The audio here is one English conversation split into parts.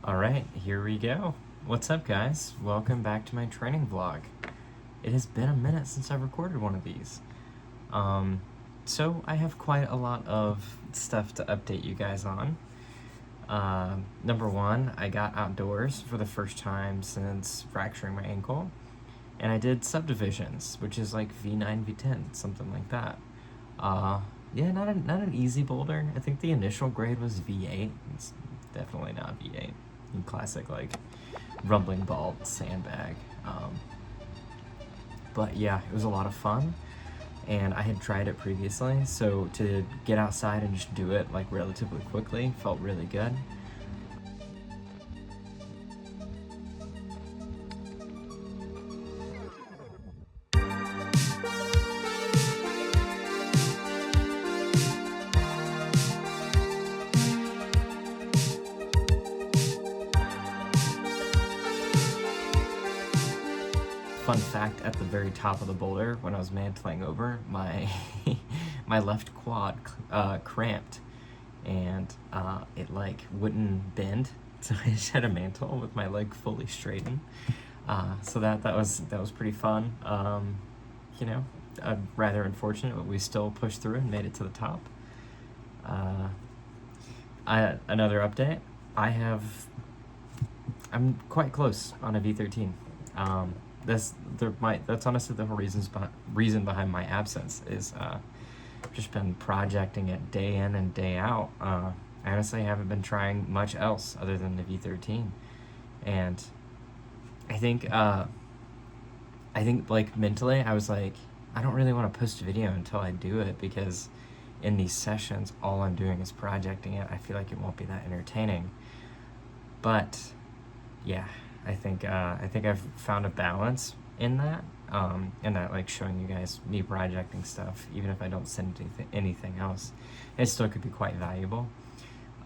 Alright, here we go. What's up, guys? Welcome back to my training vlog. It has been a minute since I've recorded one of these. So I have quite a lot of stuff to update you guys on. Number one, I got outdoors for the first time since fracturing my ankle. And I did Subdivisions, which is like V9, V10, something like that. Yeah, not an easy boulder. I think the initial grade was V8. It's definitely not V8. Classic, like, rumbling ball sandbag. But yeah, it was a lot of fun, and I had tried it previously, so to get outside and just do it like relatively quickly felt really good. Fun fact, at the very top of the boulder, when I was mantling over, my my left quad cramped, and it like wouldn't bend, so I just had a mantle with my leg fully straightened. So that was pretty fun. You know, rather unfortunate, but we still pushed through and made it to the top. Another update, I'm quite close on a V13. That's honestly the whole reason behind my absence is just been projecting it day in and day out. I honestly haven't been trying much else other than the V13, and I think like mentally I was like, I don't really want to post a video until I do it, because in these sessions all I'm doing is projecting it. I feel like it won't be that entertaining. But yeah, I think I've found a balance in that, like showing you guys me projecting stuff, even if I don't send anything else, it still could be quite valuable.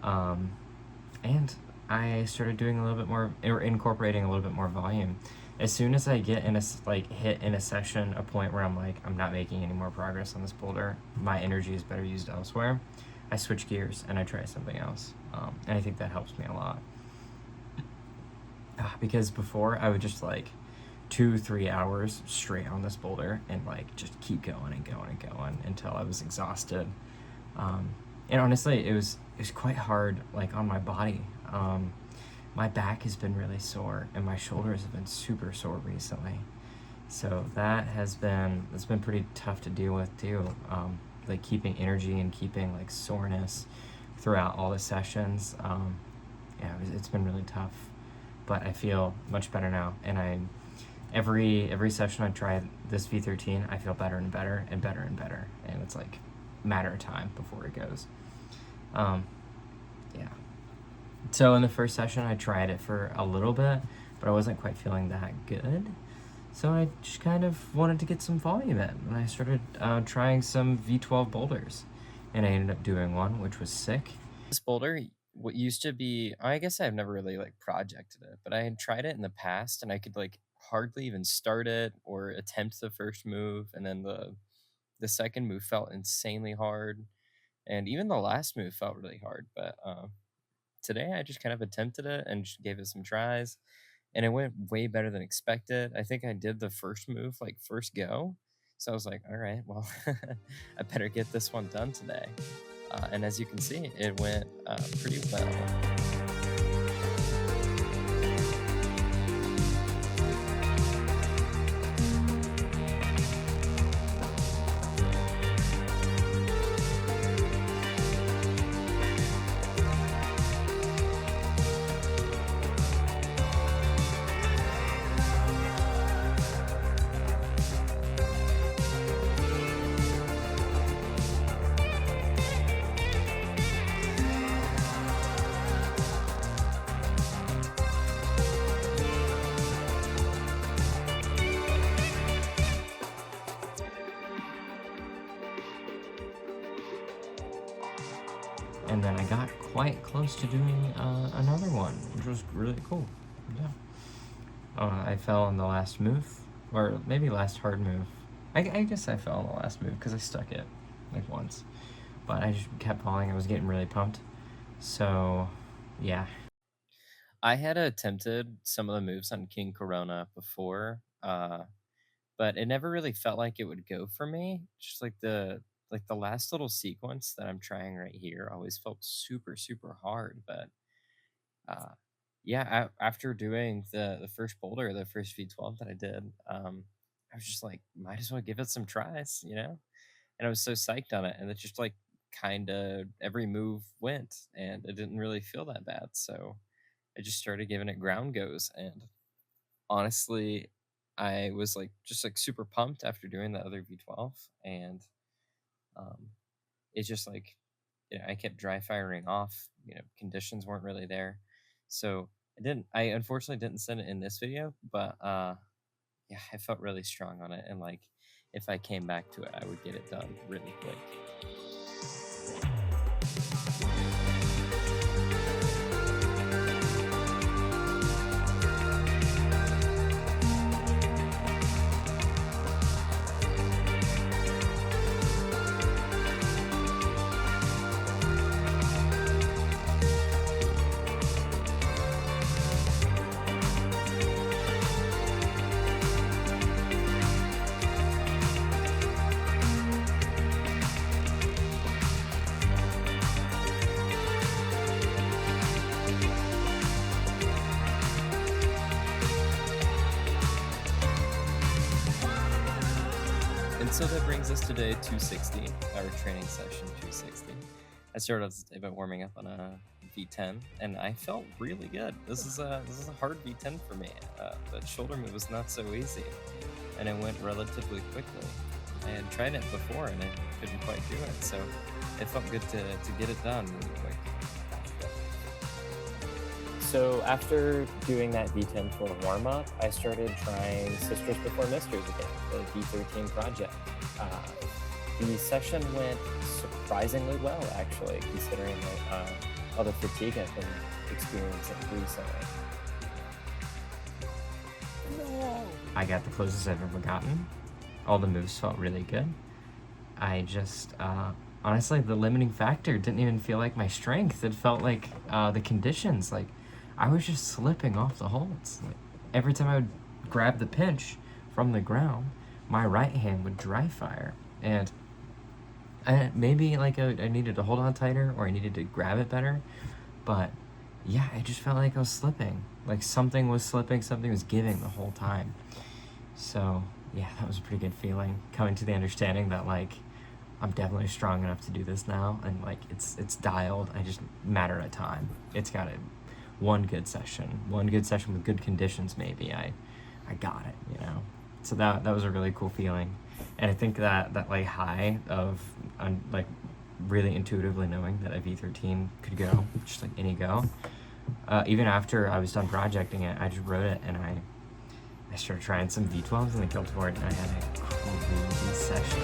And I started doing a little bit more, or incorporating a little bit more volume. As soon as I get in hit in a session a point where I'm like, I'm not making any more progress on this boulder, my energy is better used elsewhere, I switch gears and I try something else. And I think that helps me a lot. Because before I would just like 2-3 hours straight on this boulder and like just keep going and going and going until I was exhausted. And honestly, it was quite hard, like, on my body. My back has been really sore and my shoulders have been super sore recently, so it's been pretty tough to deal with too. Like keeping energy and keeping like soreness throughout all the sessions. Yeah, it's been really tough. But I feel much better now, and every session I try this V13, I feel better and better and better and better, and it's like a matter of time before it goes. Yeah. So in the first session, I tried it for a little bit, but I wasn't quite feeling that good. So I just kind of wanted to get some volume in, and I started trying some V12 boulders, and I ended up doing one, which was sick. This boulder, what used to be, I guess I've never really like projected it, but I had tried it in the past and I could like hardly even start it or attempt the first move, and then the second move felt insanely hard, and even the last move felt really hard. But today I just kind of attempted it and just gave it some tries, and it went way better than expected. I think I did the first move like first go, so I was like, all right, well, I better get this one done today. And as you can see, it went pretty well. And then I got quite close to doing another one, which was really cool. Yeah. I fell on the last move, or maybe last hard move. I guess I fell on the last move because I stuck it like once, but I just kept falling. I was getting really pumped. So yeah. I had attempted some of the moves on King Corona before, but it never really felt like it would go for me. Just like the last little sequence that I'm trying right here always felt super super hard. But uh, yeah, after doing the first boulder, the first V12 that I did, I was just like, might as well give it some tries, you know. And I was so psyched on it, and it just like kind of every move went, and it didn't really feel that bad. So I just started giving it ground goes, and honestly, I was like just like super pumped after doing the other V12, and um, it's just like I kept dry firing off. Conditions weren't really there, so I unfortunately didn't send it in this video, but yeah, I felt really strong on it, and like if I came back to it, I would get it done really quick. And so that brings us to day 260, our training session 260. I started off by warming up on a V10, and I felt really good. This is a hard V10 for me. The shoulder move was not so easy, and it went relatively quickly. I had tried it before, and I couldn't quite do it, so it felt good to get it done really quick. So after doing that V10 full warm-up, I started trying Sisters Before Misters again, the V13 project. The session went surprisingly well, actually, considering all the fatigue I've been experiencing recently. No! I got the closest I've ever gotten. All the moves felt really good. I just, honestly, the limiting factor didn't even feel like my strength. It felt like the conditions. Like, I was just slipping off the holds. Like, every time I would grab the pinch from the ground, my right hand would dry fire. And maybe like I needed to hold on tighter, or I needed to grab it better. But yeah, I just felt like I was slipping. Like something was slipping, something was giving the whole time. So yeah, that was a pretty good feeling, coming to the understanding that like I'm definitely strong enough to do this now, and like it's dialed. I just matter of time. It's got one good session with good conditions. Maybe I got it, So that was a really cool feeling, and I think that like high of like really intuitively knowing that a V13 could go just like any go. Even after I was done projecting it, I just wrote it, and I started trying some V12's in the Kilter V8, and I had a crazy session.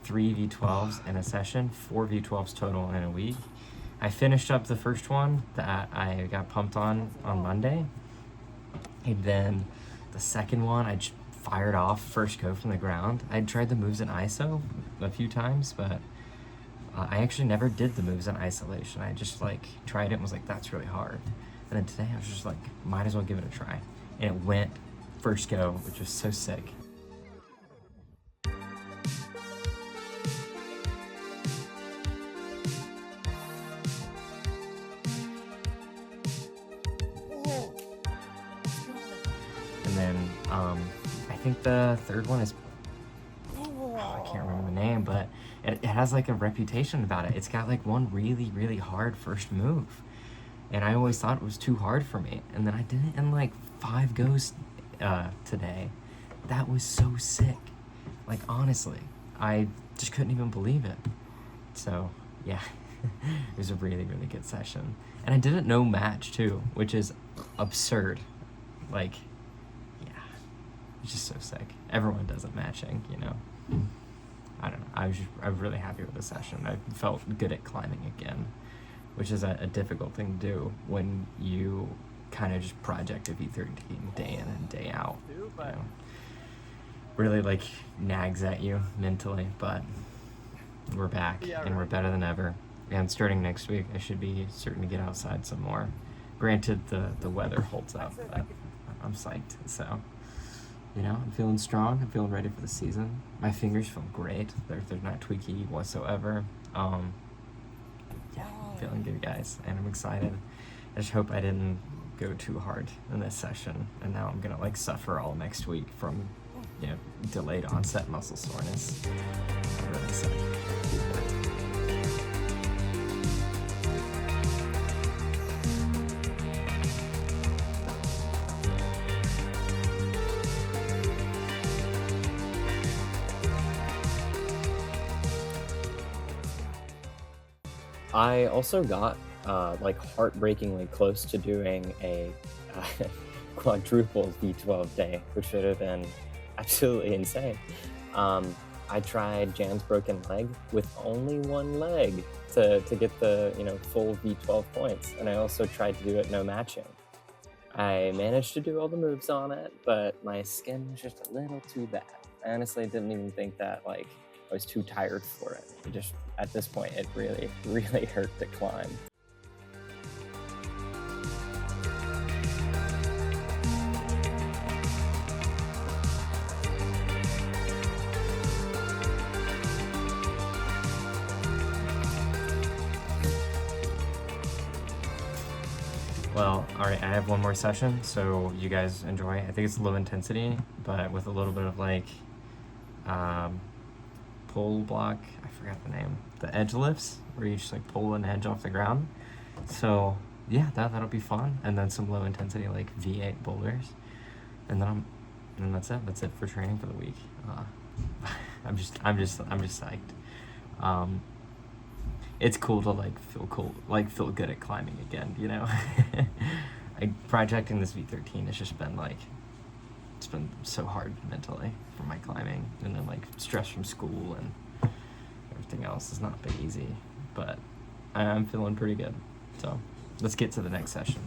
Three V12's in a session, 4 V12's total in a week. I finished up the first one that I got pumped on Monday. And then the second one, I just fired off first go from the ground. I'd tried the moves in ISO a few times, but I actually never did the moves in isolation. I just like tried it and was like, that's really hard. And then today I was just like, might as well give it a try. And it went first go, which was so sick. I think the third one is, I can't remember the name, but it has like a reputation about it. It's got like one really, really hard first move. And I always thought it was too hard for me. And then I did it in like 5 goes today. That was so sick. Like, honestly, I just couldn't even believe it. So, yeah, it was a really, really good session. And I didn't know match, too, which is absurd. Like, yeah, it's just so sick. Everyone does it matching, you know? I don't know. I was really happy with the session. I felt good at climbing again, which is a difficult thing to do when you kind of just project a V13 day in and day out. You know? Really like nags at you mentally, but we're back and we're better than ever. And starting next week, I should be certain to get outside some more. Granted, the weather holds up, but I'm psyched. So, you know, I'm feeling strong. I'm feeling ready for the season. My fingers feel great. They're not tweaky whatsoever. Yeah, I'm feeling good, guys, and I'm excited. I just hope I didn't go too hard in this session, and now I'm gonna like suffer all next week from, you know, delayed onset muscle soreness. I'm really excited. I also got like heartbreakingly close to doing a quadruple V12 day, which would have been absolutely insane. I tried Jan's Broken Leg with only one leg to get the, you know, full V12 points, and I also tried to do it no matching. I managed to do all the moves on it, but my skin was just a little too bad. I honestly didn't even think that like I was too tired for it. It just, at this point, it really, really hurt to climb. Well, all right, I have one more session, so you guys enjoy. I think it's low intensity, but with a little bit of like pull block, I forgot the name, the edge lifts, where you just like pull an edge off the ground. So yeah, that'll be fun. And then some low intensity like V8 boulders, and then that's it. That's it for training for the week. I'm just psyched. It's cool to like feel good at climbing again, you know. Projecting this V13 has just been like, it's been so hard mentally for my climbing, and then like stress from school and everything else has not been easy, but I'm feeling pretty good. So let's get to the next session.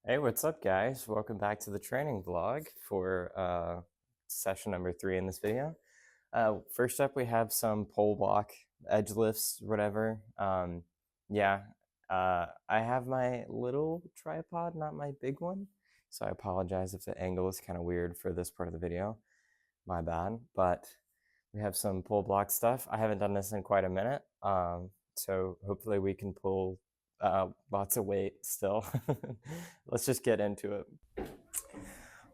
Hey, what's up, guys? Welcome back to the training vlog for session number 3 in this video. First up, we have some pole block edge lifts, whatever. I have my little tripod, not my big one, so I apologize if the angle is kind of weird for this part of the video. My bad. But we have some pole block stuff. I haven't done this in quite a minute, So hopefully we can pull lots of weight still. Let's just get into it.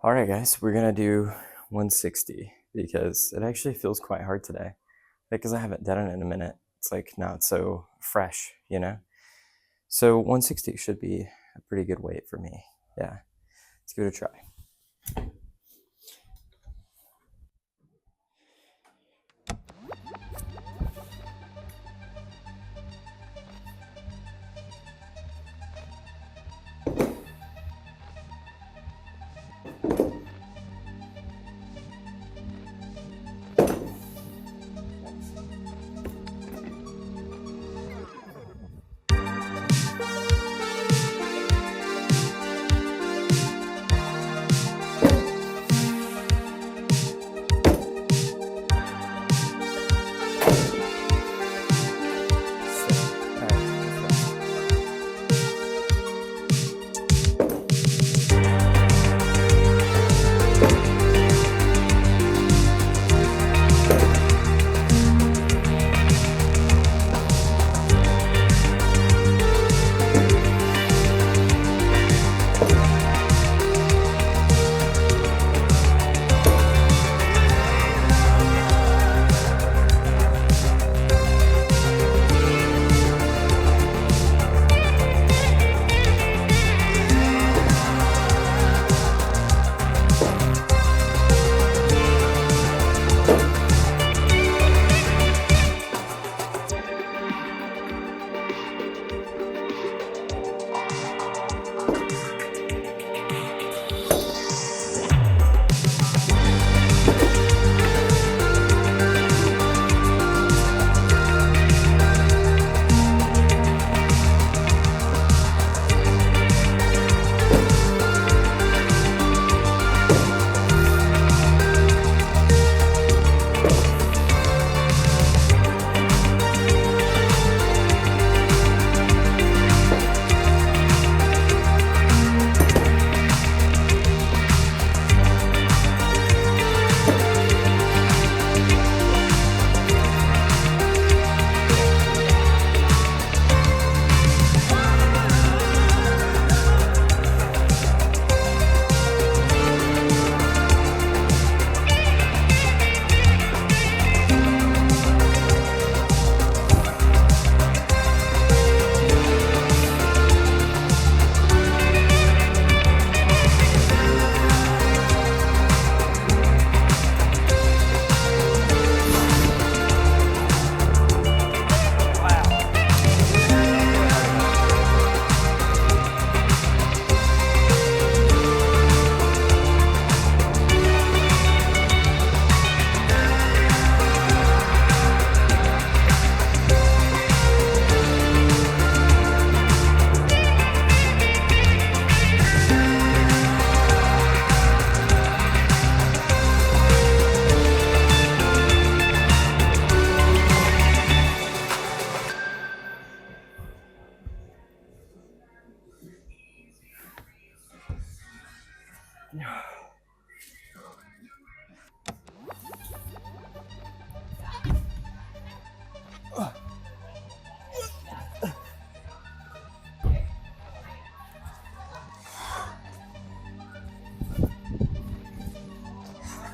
All right, guys, we're gonna do 160 because it actually feels quite hard today because I haven't done it in a minute. It's like not so fresh, you know? So 160 should be a pretty good weight for me. Yeah, let's give it a try.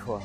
Cool.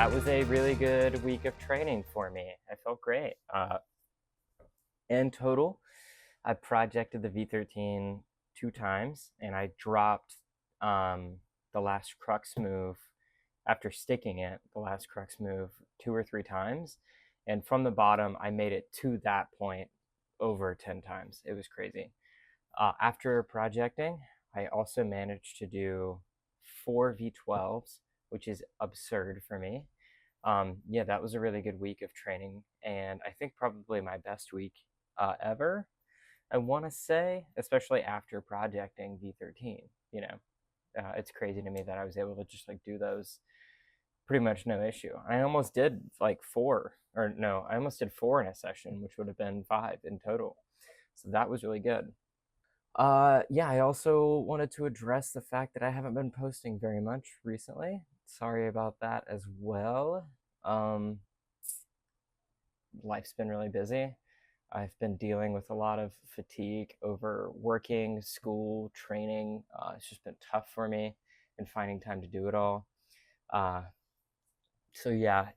that was a really good week of training for me. I felt great. In total, I projected the V13 2 times, and I dropped the last crux move after sticking it, the last crux move 2 or 3 times. And from the bottom, I made it to that point over 10 times. It was crazy. After projecting, I also managed to do 4 V12's, which is absurd for me. Yeah, that was a really good week of training, and I think probably my best week ever. I want to say, especially after projecting V13, you know, it's crazy to me that I was able to just like do those pretty much no issue. I almost did like 4, or no, I almost did 4 in a session, which would have been 5 in total. So that was really good. Yeah, I also wanted to address the fact that I haven't been posting very much recently. Sorry about that as well. Life's been really busy. I've been dealing with a lot of fatigue over working, school, training. It's just been tough for me and finding time to do it all. So yeah,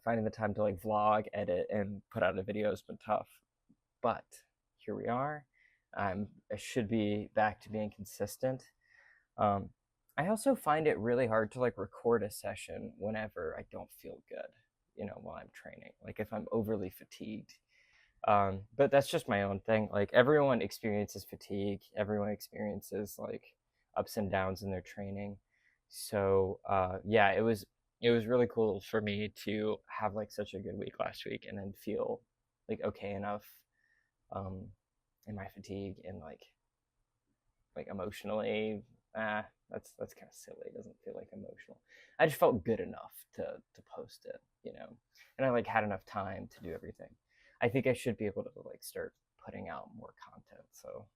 finding the time to like vlog, edit, and put out a video has been tough. But here we are. I should be back to being consistent. I also find it really hard to like record a session whenever I don't feel good, you know, while I'm training. Like if I'm overly fatigued. But that's just my own thing. Like everyone experiences fatigue. Everyone experiences like ups and downs in their training. So yeah, it was really cool for me to have like such a good week last week and then feel like okay enough in my fatigue and like emotionally. That's kind of silly. It doesn't feel like emotional. I just felt good enough to post it, you know, and I like had enough time to do everything. I think I should be able to like start putting out more content. So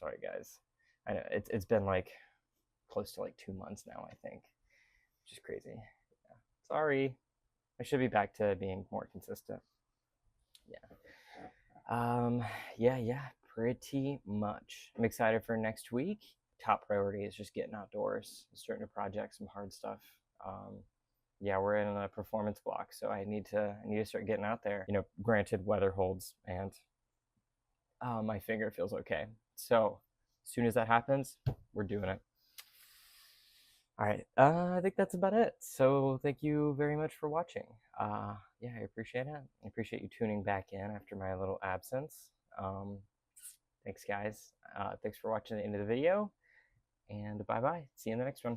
sorry guys. I know it's been like close to like 2 months now, I think, which is crazy. Yeah. Sorry. I should be back to being more consistent. Yeah. Yeah, pretty much. I'm excited for next week. Top priority is just getting outdoors, starting to project some hard stuff. Yeah, we're in a performance block, so I need to start getting out there. You know, granted, weather holds, and my finger feels okay. So as soon as that happens, we're doing it. All right, I think that's about it. So thank you very much for watching. Yeah, I appreciate it. I appreciate you tuning back in after my little absence. Thanks, guys. Thanks for watching the end of the video, and bye-bye. See you in the next one.